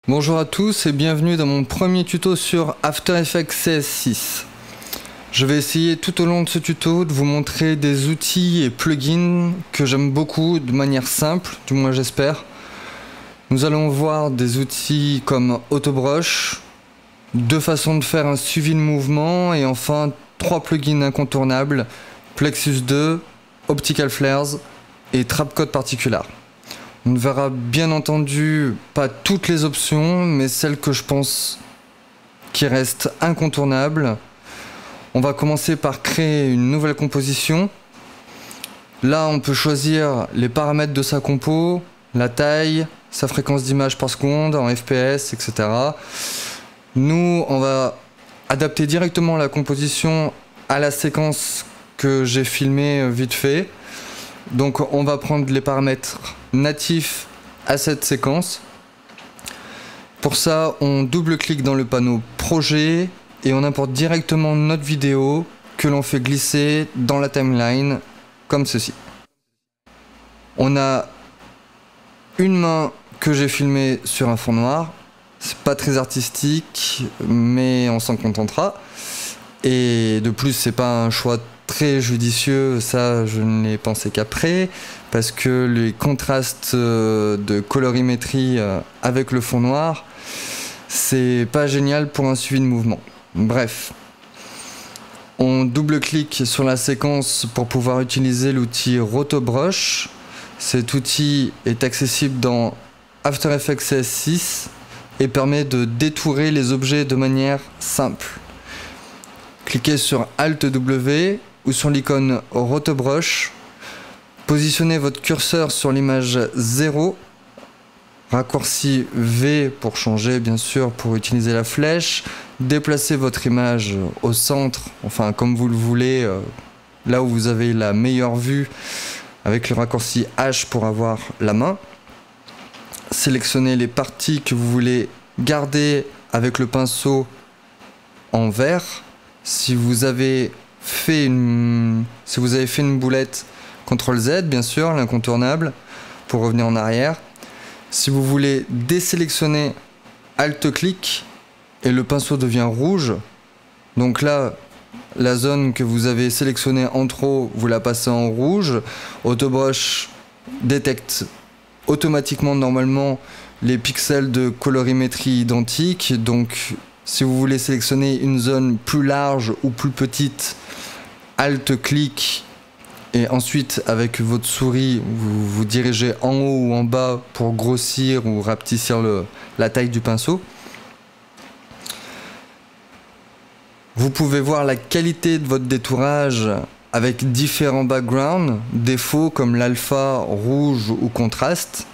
Bonjour à tous et bienvenue dans mon premier tuto sur After Effects CS6. Je vais essayer tout au long de ce tuto de vous montrer des outils et plugins que j'aime beaucoup de manière simple, du moins j'espère. Nous allons voir des outils comme Autobrush, deux façons de faire un suivi de mouvement et enfin trois plugins incontournables, Plexus 2, Optical Flares et Trapcode Particular. On ne verra bien entendu pas toutes les options, mais celles que je pense qui restent incontournables. On va commencer par créer une nouvelle composition. Là, on peut choisir les paramètres de sa compo, la taille, sa fréquence d'image par seconde, en FPS, etc. Nous, on va adapter directement la composition à la séquence que j'ai filmée vite fait. Donc on va prendre les paramètres natifs à cette séquence. Pour ça, on double-clique dans le panneau projet et on importe directement notre vidéo que l'on fait glisser dans la timeline comme ceci. On a une main que j'ai filmée sur un fond noir. C'est pas très artistique, mais on s'en contentera. Et de plus, c'est pas un choix très judicieux, ça je ne l'ai pensé qu'après, parce que les contrastes de colorimétrie avec le fond noir, c'est pas génial pour un suivi de mouvement. Bref, on double-clique sur la séquence pour pouvoir utiliser l'outil Rotobrush. Cet outil est accessible dans After Effects CS6 et permet de détourer les objets de manière simple. Cliquez sur Alt W ou sur l'icône Rotobrush. Positionnez votre curseur sur l'image 0. Raccourci V pour changer, bien sûr, pour utiliser la flèche. Déplacez votre image au centre, enfin comme vous le voulez, là où vous avez la meilleure vue, avec le raccourci H pour avoir la main. Sélectionnez les parties que vous voulez garder avec le pinceau en vert. Si vous avez fait une boulette, CTRL Z, bien sûr, l'incontournable, pour revenir en arrière. Si vous voulez désélectionner, Alt-clic, et le pinceau devient rouge. Donc là, la zone que vous avez sélectionnée en trop, vous la passez en rouge. Autobrush détecte automatiquement, normalement, les pixels de colorimétrie identiques. Donc, si vous voulez sélectionner une zone plus large ou plus petite, Alt-clic et ensuite avec votre souris vous vous dirigez en haut ou en bas pour grossir ou rapetissir la taille du pinceau. Vous pouvez voir la qualité de votre détourage avec différents backgrounds, défauts comme l'alpha, rouge ou contraste.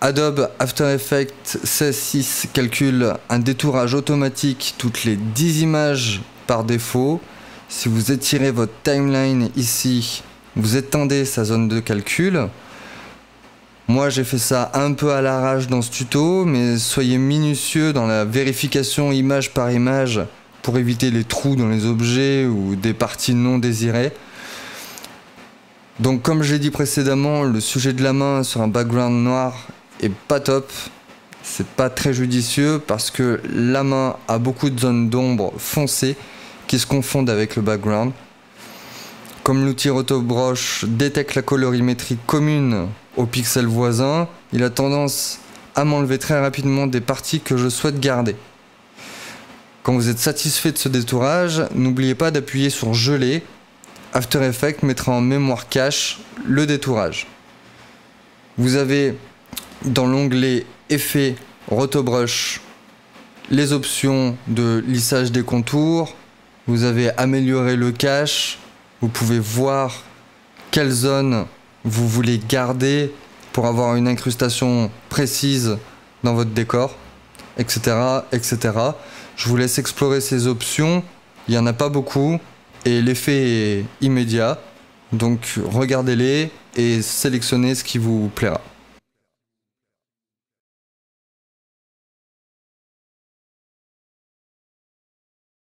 Adobe After Effects CS6 calcule un détourage automatique toutes les 10 images par défaut. Si vous étirez votre timeline ici, vous étendez sa zone de calcul. Moi j'ai fait ça un peu à l'arrache dans ce tuto, mais soyez minutieux dans la vérification image par image pour éviter les trous dans les objets ou des parties non désirées. Donc comme je l'ai dit précédemment, le sujet de la main sur un background noir est pas top. C'est pas très judicieux parce que la main a beaucoup de zones d'ombre foncées qui se confondent avec le background. Comme l'outil Rotobrush détecte la colorimétrie commune aux pixels voisins, il a tendance à m'enlever très rapidement des parties que je souhaite garder. Quand vous êtes satisfait de ce détourage, n'oubliez pas d'appuyer sur Geler. After Effects mettra en mémoire cache le détourage. Vous avez dans l'onglet Effets Rotobrush les options de lissage des contours. Vous avez amélioré le cache. Vous pouvez voir quelle zone vous voulez garder pour avoir une incrustation précise dans votre décor, etc., etc. Je vous laisse explorer ces options. Il n'y en a pas beaucoup et l'effet est immédiat. Donc regardez-les et sélectionnez ce qui vous plaira.